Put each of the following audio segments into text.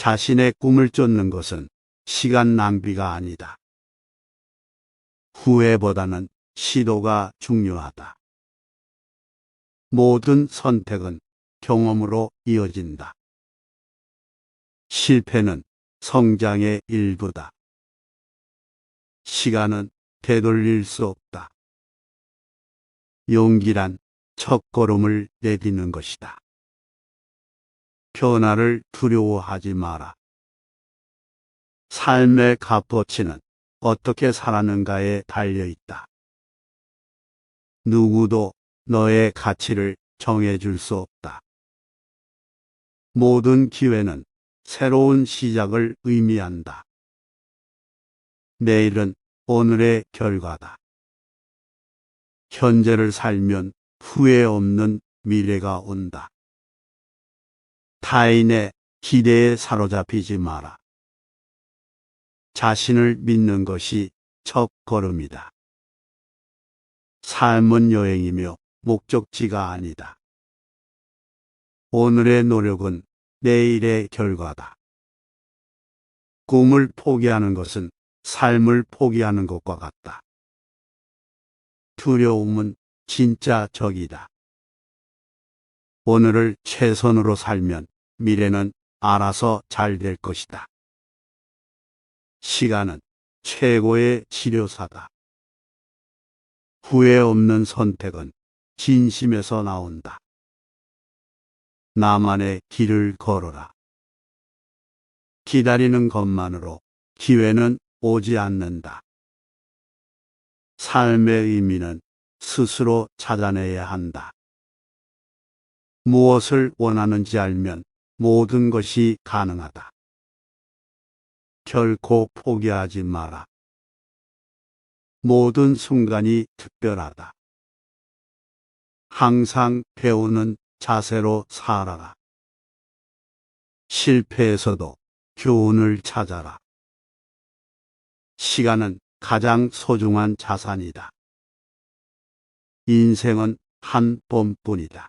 자신의 꿈을 쫓는 것은 시간 낭비가 아니다. 후회보다는 시도가 중요하다. 모든 선택은 경험으로 이어진다. 실패는 성장의 일부다. 시간은 되돌릴 수 없다. 용기란 첫걸음을 내딛는 것이다. 변화를 두려워하지 마라. 삶의 값어치는 어떻게 살았는가에 달려있다. 누구도 너의 가치를 정해줄 수 없다. 모든 기회는 새로운 시작을 의미한다. 내일은 오늘의 결과다. 현재를 살면 후회 없는 미래가 온다. 타인의 기대에 사로잡히지 마라. 자신을 믿는 것이 첫걸음이다. 삶은 여행이며 목적지가 아니다. 오늘의 노력은 내일의 결과다. 꿈을 포기하는 것은 삶을 포기하는 것과 같다. 두려움은 진짜 적이다. 오늘을 최선으로 살면 미래는 알아서 잘 될 것이다. 시간은 최고의 치료사다. 후회 없는 선택은 진심에서 나온다. 나만의 길을 걸어라. 기다리는 것만으로 기회는 오지 않는다. 삶의 의미는 스스로 찾아내야 한다. 무엇을 원하는지 알면 모든 것이 가능하다. 결코 포기하지 마라. 모든 순간이 특별하다. 항상 배우는 자세로 살아라. 실패에서도 교훈을 찾아라. 시간은 가장 소중한 자산이다. 인생은 한 번뿐이다.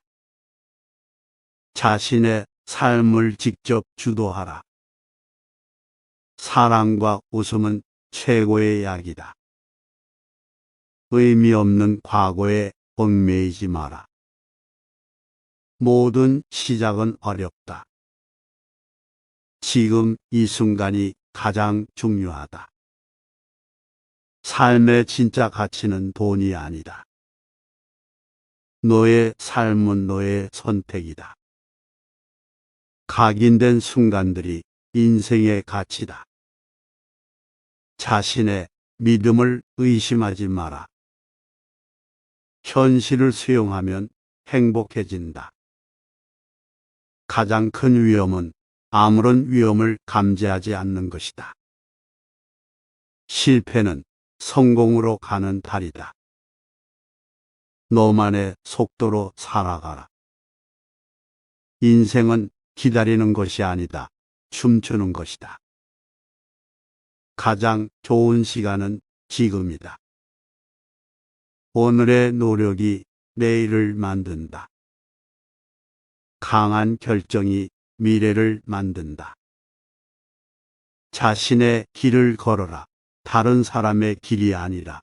자신의 삶을 직접 주도하라. 사랑과 웃음은 최고의 약이다. 의미 없는 과거에 얽매이지 마라. 모든 시작은 어렵다. 지금 이 순간이 가장 중요하다. 삶의 진짜 가치는 돈이 아니다. 너의 삶은 너의 선택이다. 각인된 순간들이 인생의 가치다. 자신의 믿음을 의심하지 마라. 현실을 수용하면 행복해진다. 가장 큰 위험은 아무런 위험을 감지하지 않는 것이다. 실패는 성공으로 가는 달이다. 너만의 속도로 살아가라. 인생은 기다리는 것이 아니다. 춤추는 것이다. 가장 좋은 시간은 지금이다. 오늘의 노력이 내일을 만든다. 강한 결정이 미래를 만든다. 자신의 길을 걸어라. 다른 사람의 길이 아니라.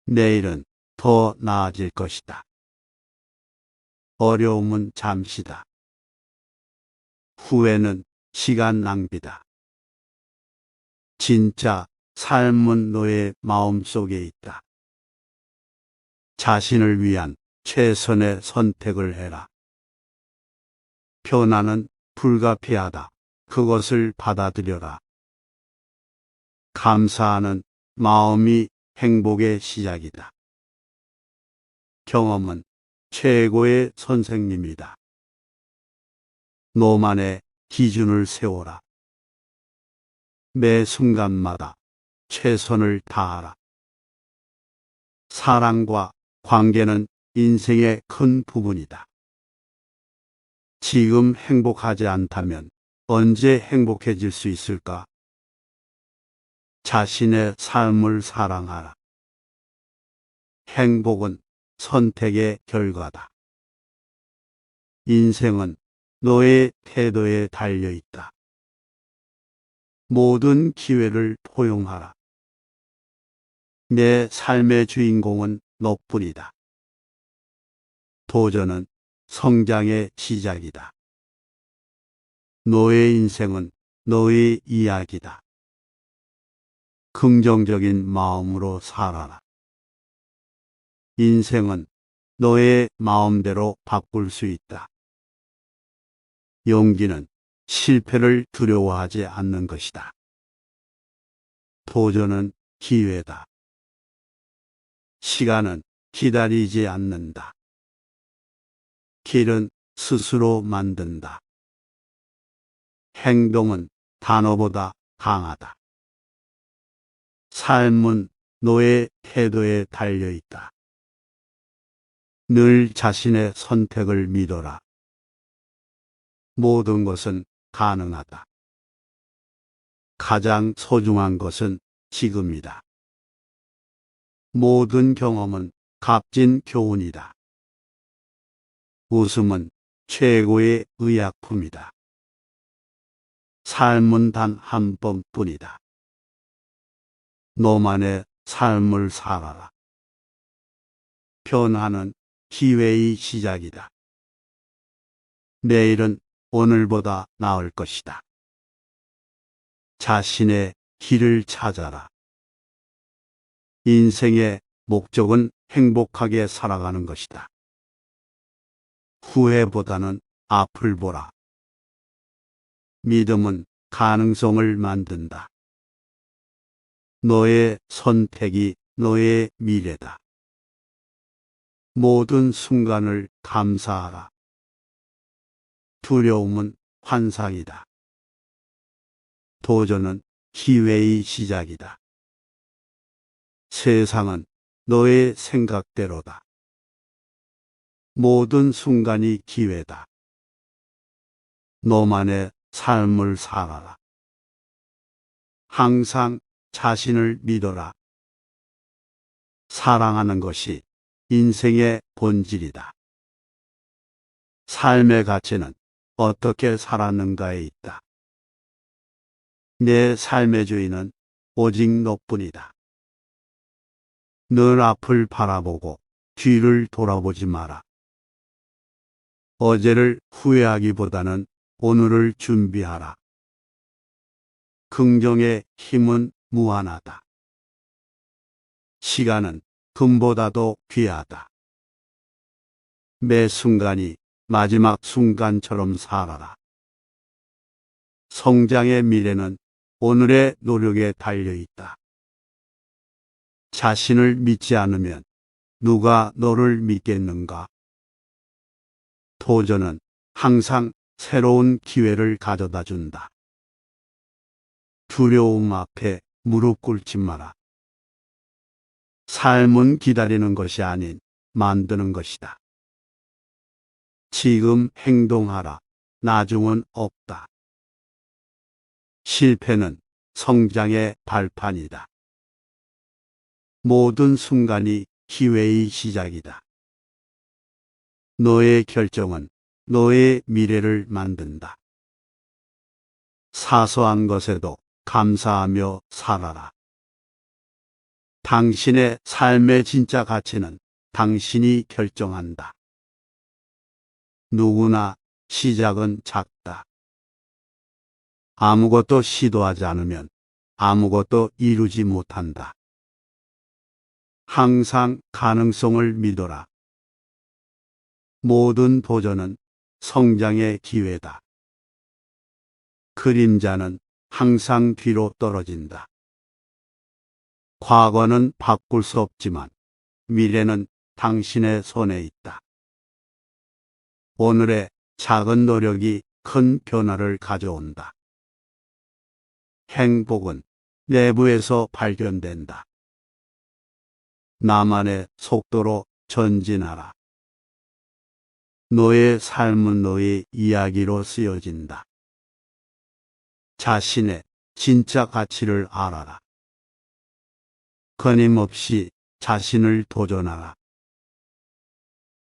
내일은 더 나아질 것이다. 어려움은 잠시다. 후회는 시간 낭비다. 진짜 삶은 너의 마음속에 있다. 자신을 위한 최선의 선택을 해라. 변화는 불가피하다. 그것을 받아들여라. 감사하는 마음이 행복의 시작이다. 경험은 최고의 선생님이다. 너만의 기준을 세워라. 매 순간마다 최선을 다하라. 사랑과 관계는 인생의 큰 부분이다. 지금 행복하지 않다면 언제 행복해질 수 있을까? 자신의 삶을 사랑하라. 행복은 선택의 결과다. 인생은 너의 태도에 달려 있다. 모든 기회를 포용하라. 내 삶의 주인공은 너뿐이다. 도전은 성장의 시작이다. 너의 인생은 너의 이야기다. 긍정적인 마음으로 살아라. 인생은 너의 마음대로 바꿀 수 있다. 용기는 실패를 두려워하지 않는 것이다. 도전은 기회다. 시간은 기다리지 않는다. 길은 스스로 만든다. 행동은 단어보다 강하다. 삶은 너의 태도에 달려 있다. 늘 자신의 선택을 믿어라. 모든 것은 가능하다. 가장 소중한 것은 지금이다. 모든 경험은 값진 교훈이다. 웃음은 최고의 의약품이다. 삶은 단 한 번뿐이다. 너만의 삶을 살아라. 변화는 기회의 시작이다. 내일은 오늘보다 나을 것이다. 자신의 길을 찾아라. 인생의 목적은 행복하게 살아가는 것이다. 후회보다는 앞을 보라. 믿음은 가능성을 만든다. 너의 선택이 너의 미래다. 모든 순간을 감사하라. 두려움은 환상이다. 도전은 기회의 시작이다. 세상은 너의 생각대로다. 모든 순간이 기회다. 너만의 삶을 살아라. 항상 자신을 믿어라. 사랑하는 것이 인생의 본질이다. 삶의 가치는 어떻게 살았는가에 있다. 내 삶의 주인은 오직 너뿐이다. 늘 앞을 바라보고 뒤를 돌아보지 마라. 어제를 후회하기보다는 오늘을 준비하라. 긍정의 힘은 무한하다. 시간은 금보다도 귀하다. 매 순간이 마지막 순간처럼 살아라. 성장의 미래는 오늘의 노력에 달려 있다. 자신을 믿지 않으면 누가 너를 믿겠는가? 도전은 항상 새로운 기회를 가져다 준다. 두려움 앞에 무릎 꿇지 마라. 삶은 기다리는 것이 아닌 만드는 것이다. 지금 행동하라. 나중은 없다. 실패는 성장의 발판이다. 모든 순간이 기회의 시작이다. 너의 결정은 너의 미래를 만든다. 사소한 것에도 감사하며 살아라. 당신의 삶의 진짜 가치는 당신이 결정한다. 누구나 시작은 작다. 아무것도 시도하지 않으면 아무것도 이루지 못한다. 항상 가능성을 믿어라. 모든 도전은 성장의 기회다. 그림자는 항상 뒤로 떨어진다. 과거는 바꿀 수 없지만 미래는 당신의 손에 있다. 오늘의 작은 노력이 큰 변화를 가져온다. 행복은 내부에서 발견된다. 나만의 속도로 전진하라. 너의 삶은 너의 이야기로 쓰여진다. 자신의 진짜 가치를 알아라. 끊임없이 자신을 도전하라.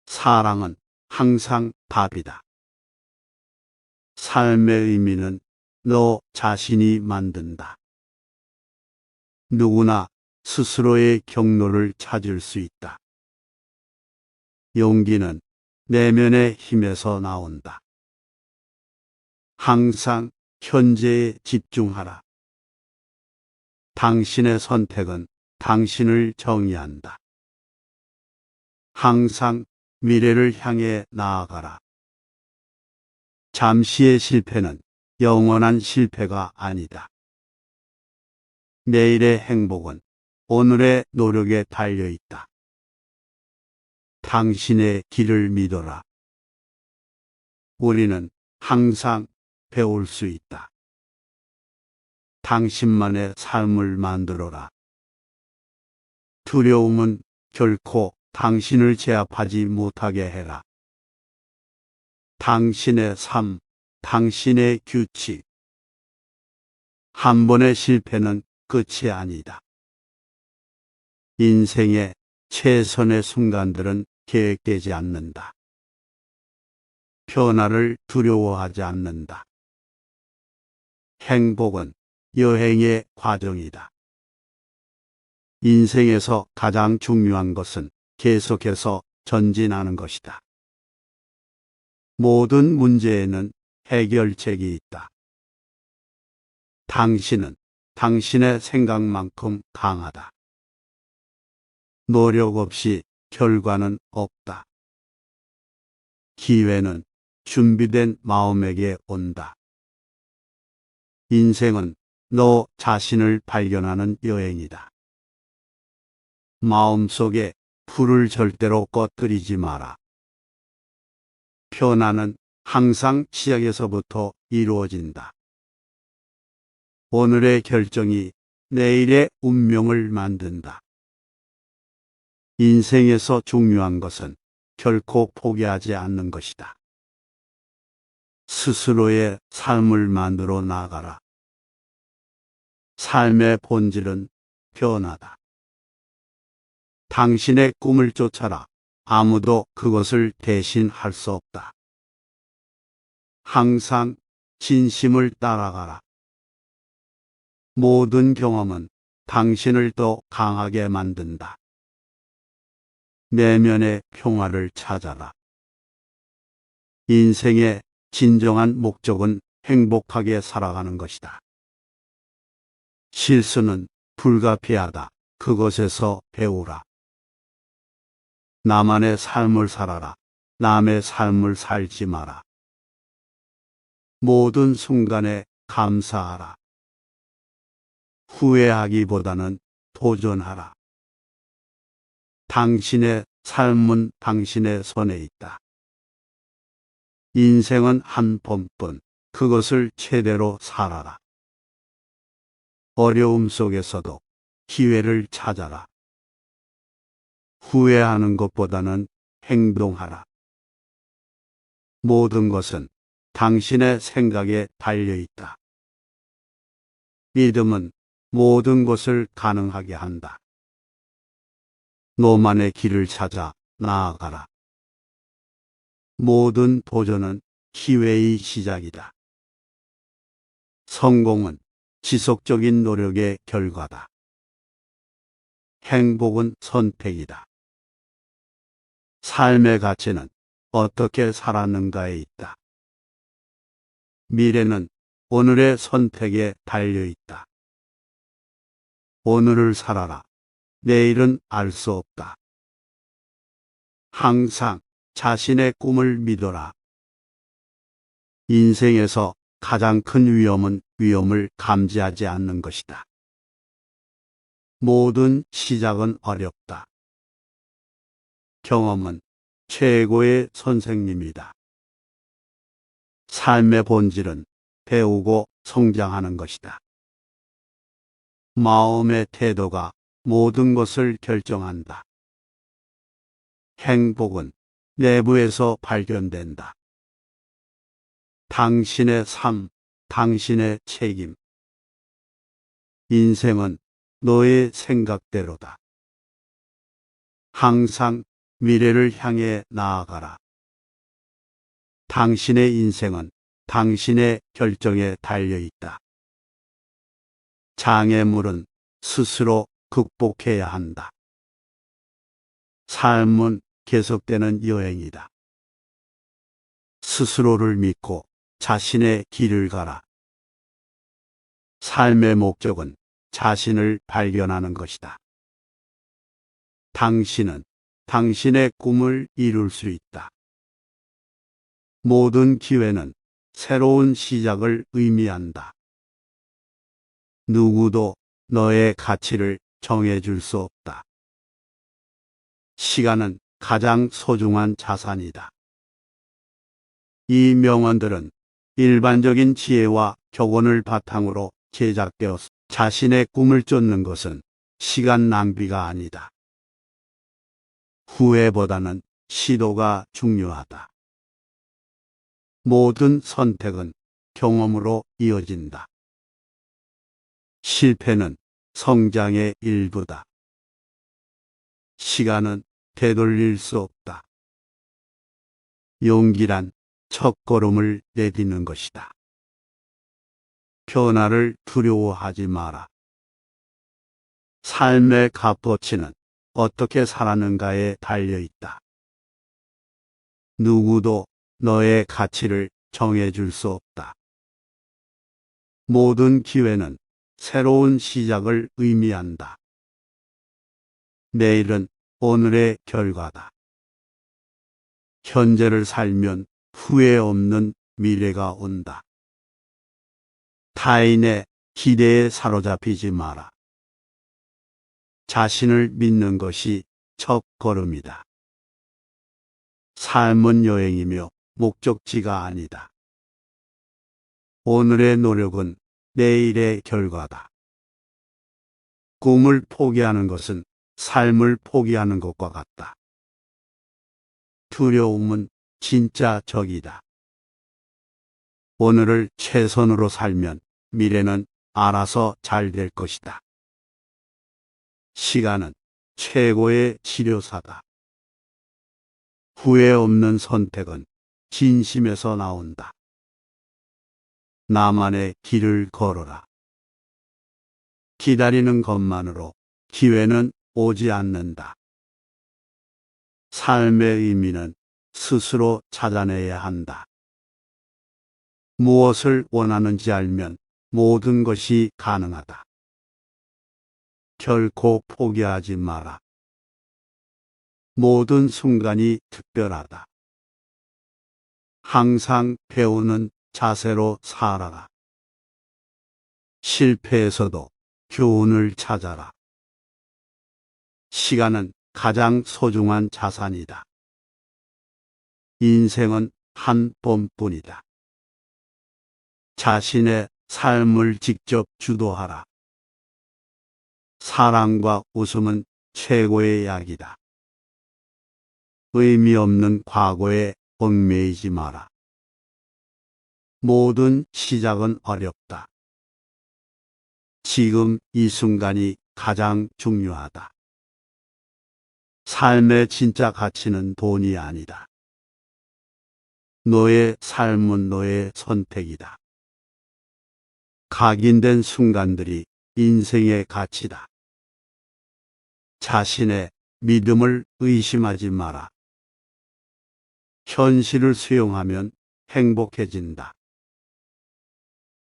사랑은 항상 답이다. 삶의 의미는 너 자신이 만든다. 누구나 스스로의 경로를 찾을 수 있다. 용기는 내면의 힘에서 나온다. 항상 현재에 집중하라. 당신의 선택은 당신을 정의한다. 항상 미래를 향해 나아가라. 잠시의 실패는 영원한 실패가 아니다. 내일의 행복은 오늘의 노력에 달려 있다. 당신의 길을 믿어라. 우리는 항상 배울 수 있다. 당신만의 삶을 만들어라. 두려움은 결코 당신을 제압하지 못하게 해라. 당신의 삶, 당신의 규칙. 한 번의 실패는 끝이 아니다. 인생의 최선의 순간들은 계획되지 않는다. 변화를 두려워하지 않는다. 행복은 여행의 과정이다. 인생에서 가장 중요한 것은 계속해서 전진하는 것이다. 모든 문제에는 해결책이 있다. 당신은 당신의 생각만큼 강하다. 노력 없이 결과는 없다. 기회는 준비된 마음에게 온다. 인생은 너 자신을 발견하는 여행이다. 마음속에 불을 절대로 꺼뜨리지 마라. 변화는 항상 시작에서부터 이루어진다. 오늘의 결정이 내일의 운명을 만든다. 인생에서 중요한 것은 결코 포기하지 않는 것이다. 스스로의 삶을 만들어 나가라. 삶의 본질은 변화다. 당신의 꿈을 쫓아라. 아무도 그것을 대신할 수 없다. 항상 진심을 따라가라. 모든 경험은 당신을 더 강하게 만든다. 내면의 평화를 찾아라. 인생의 진정한 목적은 행복하게 살아가는 것이다. 실수는 불가피하다. 그것에서 배우라. 나만의 삶을 살아라. 남의 삶을 살지 마라. 모든 순간에 감사하라. 후회하기보다는 도전하라. 당신의 삶은 당신의 손에 있다. 인생은 한 번뿐. 그것을 최대로 살아라. 어려움 속에서도 기회를 찾아라. 후회하는 것보다는 행동하라. 모든 것은 당신의 생각에 달려 있다. 믿음은 모든 것을 가능하게 한다. 너만의 길을 찾아 나아가라. 모든 도전은 기회의 시작이다. 성공은 지속적인 노력의 결과다. 행복은 선택이다. 삶의 가치는 어떻게 살았는가에 있다. 미래는 오늘의 선택에 달려 있다. 오늘을 살아라. 내일은 알 수 없다. 항상 자신의 꿈을 믿어라. 인생에서 가장 큰 위험은 위험을 감지하지 않는 것이다. 모든 시작은 어렵다. 경험은 최고의 선생님이다. 삶의 본질은 배우고 성장하는 것이다. 마음의 태도가 모든 것을 결정한다. 행복은 내부에서 발견된다. 당신의 삶, 당신의 책임. 인생은 너의 생각대로다. 항상 미래를 향해 나아가라. 당신의 인생은 당신의 결정에 달려 있다. 장애물은 스스로 극복해야 한다. 삶은 계속되는 여행이다. 스스로를 믿고 자신의 길을 가라. 삶의 목적은 자신을 발견하는 것이다. 당신은 당신의 꿈을 이룰 수 있다. 모든 기회는 새로운 시작을 의미한다. 누구도 너의 가치를 정해줄 수 없다. 시간은 가장 소중한 자산이다. 이 명언들은 일반적인 지혜와 교훈을 바탕으로 제작되었습니다. 자신의 꿈을 쫓는 것은 시간 낭비가 아니다. 후회보다는 시도가 중요하다. 모든 선택은 경험으로 이어진다. 실패는 성장의 일부다. 시간은 되돌릴 수 없다. 용기란 첫걸음을 내딛는 것이다. 변화를 두려워하지 마라. 삶의 값어치는 어떻게 살았는가에 달려있다. 누구도 너의 가치를 정해줄 수 없다. 모든 기회는 새로운 시작을 의미한다. 내일은 오늘의 결과다. 현재를 살면 후회 없는 미래가 온다. 타인의 기대에 사로잡히지 마라. 자신을 믿는 것이 첫걸음이다. 삶은 여행이며 목적지가 아니다. 오늘의 노력은 내일의 결과다. 꿈을 포기하는 것은 삶을 포기하는 것과 같다. 두려움은 진짜 적이다. 오늘을 최선으로 살면 미래는 알아서 잘 될 것이다. 시간은 최고의 치료사다. 후회 없는 선택은 진심에서 나온다. 나만의 길을 걸어라. 기다리는 것만으로 기회는 오지 않는다. 삶의 의미는 스스로 찾아내야 한다. 무엇을 원하는지 알면 모든 것이 가능하다. 결코 포기하지 마라. 모든 순간이 특별하다. 항상 배우는 자세로 살아라. 실패에서도 교훈을 찾아라. 시간은 가장 소중한 자산이다. 인생은 한 번뿐이다. 자신의 삶을 직접 주도하라. 사랑과 웃음은 최고의 약이다. 의미 없는 과거에 얽매이지 마라. 모든 시작은 어렵다. 지금 이 순간이 가장 중요하다. 삶의 진짜 가치는 돈이 아니다. 너의 삶은 너의 선택이다. 각인된 순간들이 인생의 가치다. 자신의 믿음을 의심하지 마라. 현실을 수용하면 행복해진다.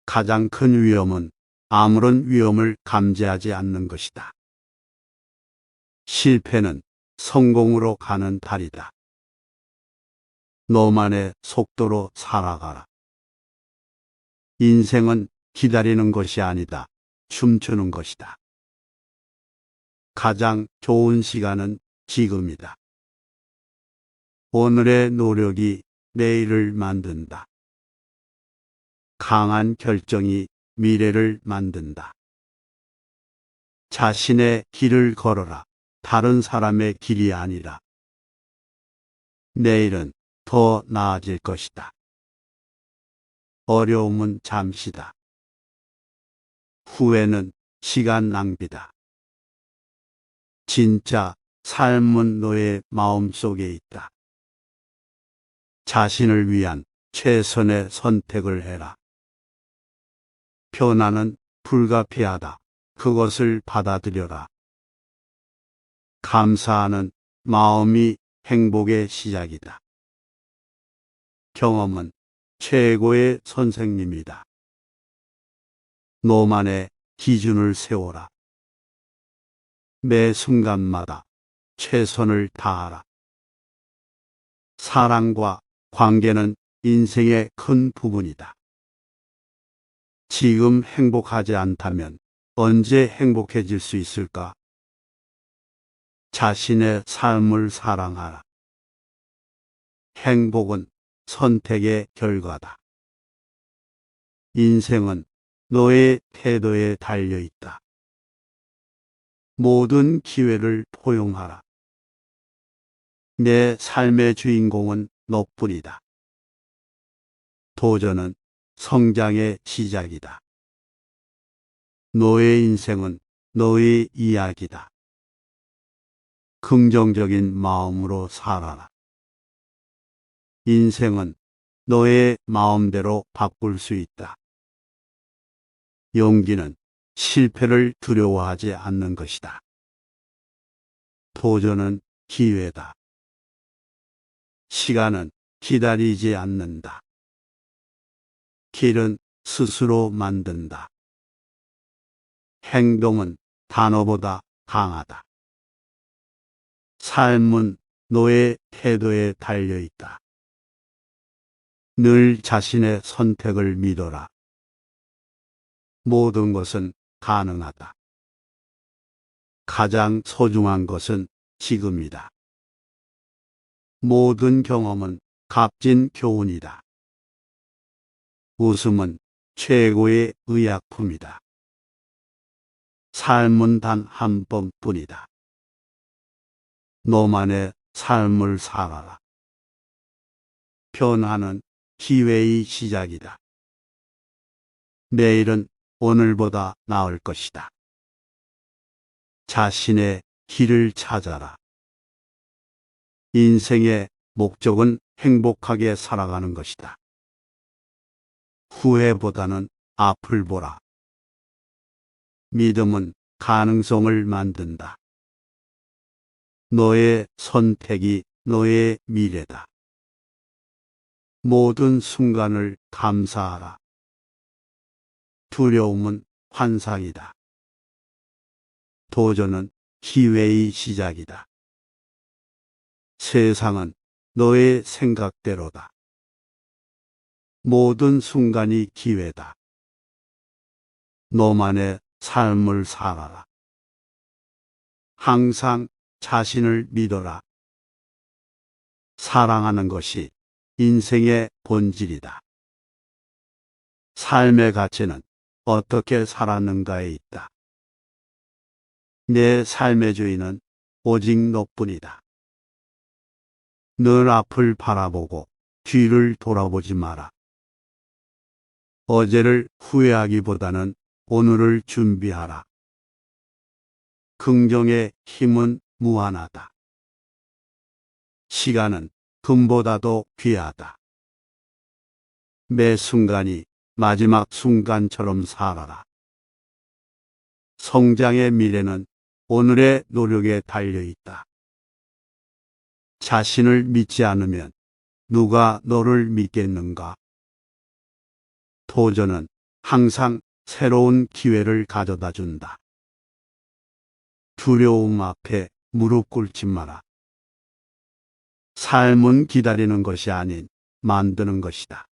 가장 큰 위험은 아무런 위험을 감지하지 않는 것이다. 실패는 성공으로 가는 달이다. 너만의 속도로 살아가라. 인생은 기다리는 것이 아니다. 춤추는 것이다. 가장 좋은 시간은 지금이다. 오늘의 노력이 내일을 만든다. 강한 결정이 미래를 만든다. 자신의 길을 걸어라. 다른 사람의 길이 아니라. 내일은 더 나아질 것이다. 어려움은 잠시다. 후회는 시간 낭비다. 진짜 삶은 너의 마음속에 있다. 자신을 위한 최선의 선택을 해라. 변화는 불가피하다. 그것을 받아들여라. 감사하는 마음이 행복의 시작이다. 경험은 최고의 선생님이다. 너만의 기준을 세워라. 매 순간마다 최선을 다하라. 사랑과 관계는 인생의 큰 부분이다. 지금 행복하지 않다면 언제 행복해질 수 있을까? 자신의 삶을 사랑하라. 행복은 선택의 결과다. 인생은 너의 태도에 달려 있다. 모든 기회를 포용하라. 내 삶의 주인공은 너뿐이다. 도전은 성장의 시작이다. 너의 인생은 너의 이야기다. 긍정적인 마음으로 살아라. 인생은 너의 마음대로 바꿀 수 있다. 용기는 실패를 두려워하지 않는 것이다. 도전은 기회다. 시간은 기다리지 않는다. 길은 스스로 만든다. 행동은 단어보다 강하다. 삶은 너의 태도에 달려 있다. 늘 자신의 선택을 믿어라. 모든 것은 가능하다. 가장 소중한 것은 지금이다. 모든 경험은 값진 교훈이다. 웃음은 최고의 의약품이다. 삶은 단 한 번뿐이다. 너만의 삶을 살아라. 변화는 기회의 시작이다. 내일은 오늘보다 나을 것이다. 자신의 길을 찾아라. 인생의 목적은 행복하게 살아가는 것이다. 후회보다는 앞을 보라. 믿음은 가능성을 만든다. 너의 선택이 너의 미래다. 모든 순간을 감사하라. 두려움은 환상이다. 도전은 기회의 시작이다. 세상은 너의 생각대로다. 모든 순간이 기회다. 너만의 삶을 살아라. 항상 자신을 믿어라. 사랑하는 것이 인생의 본질이다. 삶의 가치는 어떻게 살았는가에 있다. 내 삶의 주인은 오직 너뿐이다. 늘 앞을 바라보고 뒤를 돌아보지 마라. 어제를 후회하기보다는 오늘을 준비하라. 긍정의 힘은 무한하다. 시간은 금보다도 귀하다. 매 순간이 마지막 순간처럼 살아라. 성장의 미래는 오늘의 노력에 달려 있다. 자신을 믿지 않으면 누가 너를 믿겠는가? 도전은 항상 새로운 기회를 가져다 준다. 두려움 앞에 무릎 꿇지 마라. 삶은 기다리는 것이 아닌 만드는 것이다.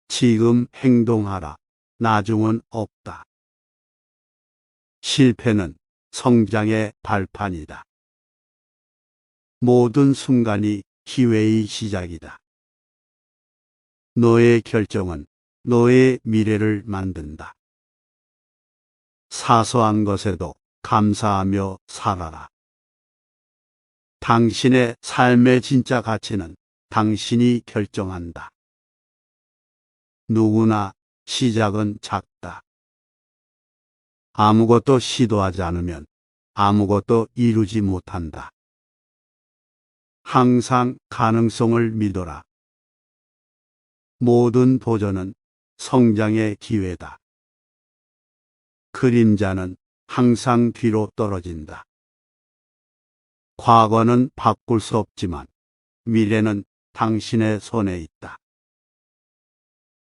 지금 행동하라. 나중은 없다. 실패는 성장의 발판이다. 모든 순간이 기회의 시작이다. 너의 결정은 너의 미래를 만든다. 사소한 것에도 감사하며 살아라. 당신의 삶의 진짜 가치는 당신이 결정한다. 누구나 시작은 작다. 아무것도 시도하지 않으면 아무것도 이루지 못한다. 항상 가능성을 믿어라. 모든 도전은 성장의 기회다. 그림자는 항상 뒤로 떨어진다. 과거는 바꿀 수 없지만 미래는 당신의 손에 있다.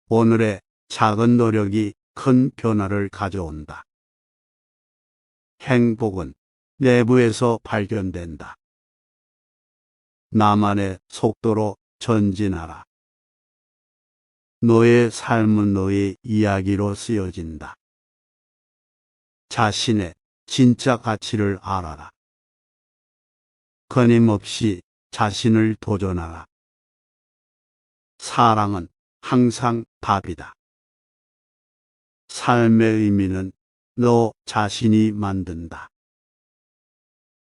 오늘의 작은 노력이 큰 변화를 가져온다. 행복은 내부에서 발견된다. 나만의 속도로 전진하라. 너의 삶은 너의 이야기로 쓰여진다. 자신의 진짜 가치를 알아라. 끊임없이 자신을 도전하라. 사랑은 항상 답이다. 삶의 의미는 너 자신이 만든다.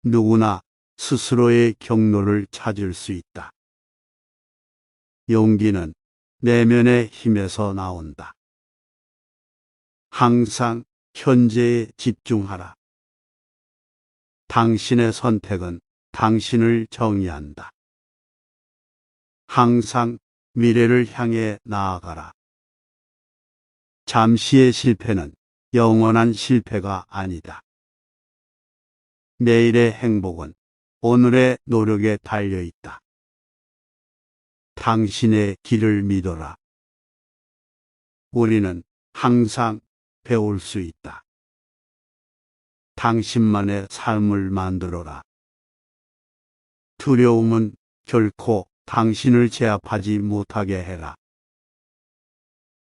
누구나 스스로의 경로를 찾을 수 있다. 용기는 내면의 힘에서 나온다. 항상 현재에 집중하라. 당신의 선택은 당신을 정의한다. 항상 미래를 향해 나아가라. 잠시의 실패는 영원한 실패가 아니다. 내일의 행복은 오늘의 노력에 달려 있다. 당신의 길을 믿어라. 우리는 항상 배울 수 있다. 당신만의 삶을 만들어라. 두려움은 결코 당신을 제압하지 못하게 해라.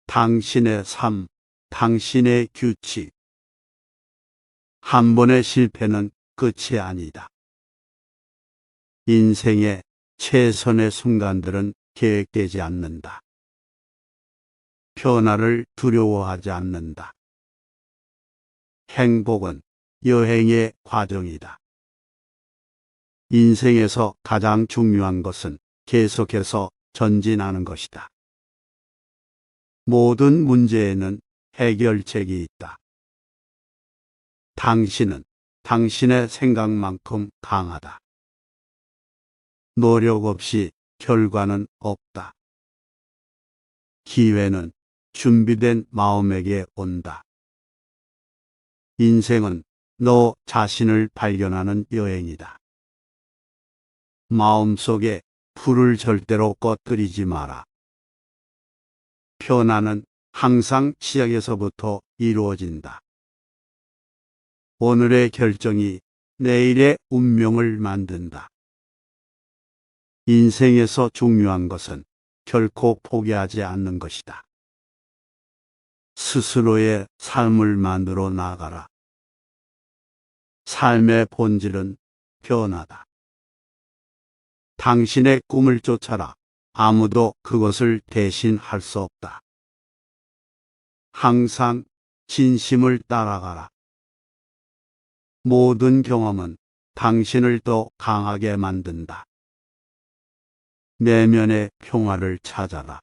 당신의 삶, 당신의 규칙. 한 번의 실패는 끝이 아니다. 인생의 최선의 순간들은 계획되지 않는다. 변화를 두려워하지 않는다. 행복은 여행의 과정이다. 인생에서 가장 중요한 것은 계속해서 전진하는 것이다. 모든 문제에는 해결책이 있다. 당신은 당신의 생각만큼 강하다. 노력 없이 결과는 없다. 기회는 준비된 마음에게 온다. 인생은 너 자신을 발견하는 여행이다. 마음속에 불을 절대로 꺼뜨리지 마라. 변화는 항상 시작에서부터 이루어진다. 오늘의 결정이 내일의 운명을 만든다. 인생에서 중요한 것은 결코 포기하지 않는 것이다. 스스로의 삶을 만들어 나가라. 삶의 본질은 변화다. 당신의 꿈을 쫓아라. 아무도 그것을 대신할 수 없다. 항상 진심을 따라가라. 모든 경험은 당신을 더 강하게 만든다. 내면의 평화를 찾아라.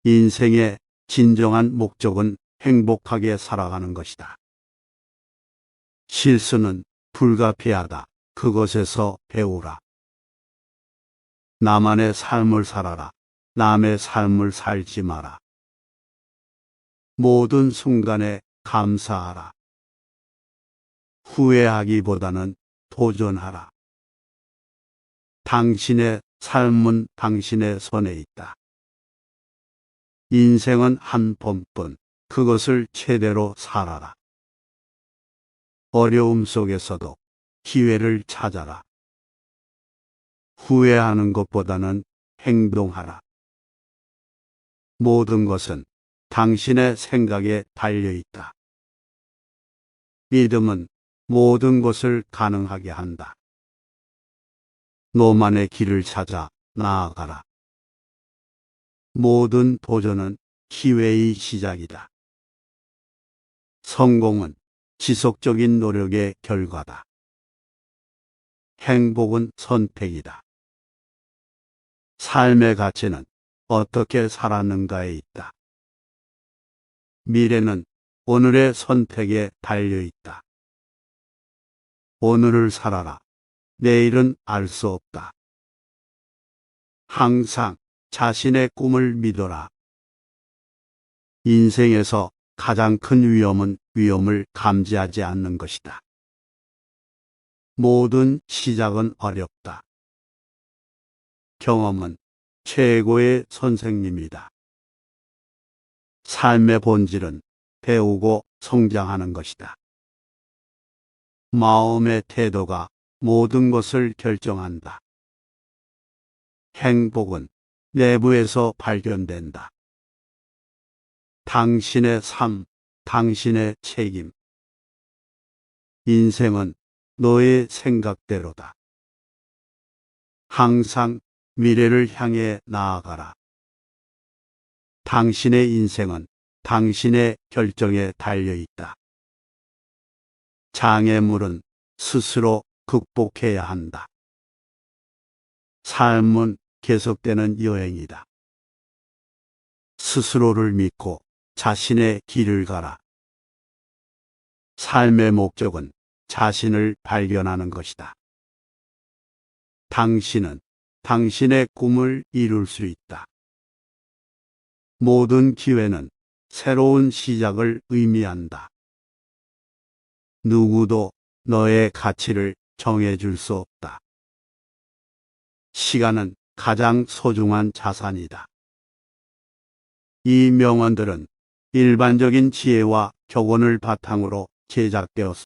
인생의 진정한 목적은 행복하게 살아가는 것이다. 실수는 불가피하다. 그것에서 배우라. 나만의 삶을 살아라. 남의 삶을 살지 마라. 모든 순간에 감사하라. 후회하기보다는 도전하라. 당신의 삶은 당신의 손에 있다. 인생은 한 번뿐. 그것을 최대로 살아라. 어려움 속에서도 기회를 찾아라. 후회하는 것보다는 행동하라. 모든 것은 당신의 생각에 달려 있다. 믿음은 모든 것을 가능하게 한다. 너만의 길을 찾아 나아가라. 모든 도전은 기회의 시작이다. 성공은 지속적인 노력의 결과다. 행복은 선택이다. 삶의 가치는 어떻게 살았는가에 있다. 미래는 오늘의 선택에 달려 있다. 오늘을 살아라. 내일은 알 수 없다. 항상 자신의 꿈을 믿어라. 인생에서 가장 큰 위험은 위험을 감지하지 않는 것이다. 모든 시작은 어렵다. 경험은 최고의 선생님이다. 삶의 본질은 배우고 성장하는 것이다. 마음의 태도가 모든 것을 결정한다. 행복은 내부에서 발견된다. 당신의 삶, 당신의 책임. 인생은 너의 생각대로다. 항상 미래를 향해 나아가라. 당신의 인생은 당신의 결정에 달려 있다. 장애물은 스스로 극복해야 한다. 삶은 계속되는 여행이다. 스스로를 믿고 자신의 길을 가라. 삶의 목적은 자신을 발견하는 것이다. 당신은 당신의 꿈을 이룰 수 있다. 모든 기회는 새로운 시작을 의미한다. 누구도 너의 가치를 정해줄 수 없다. 시간은 가장 소중한 자산이다. 이 명언들은 일반적인 지혜와 격언을 바탕으로 제작되었습니다.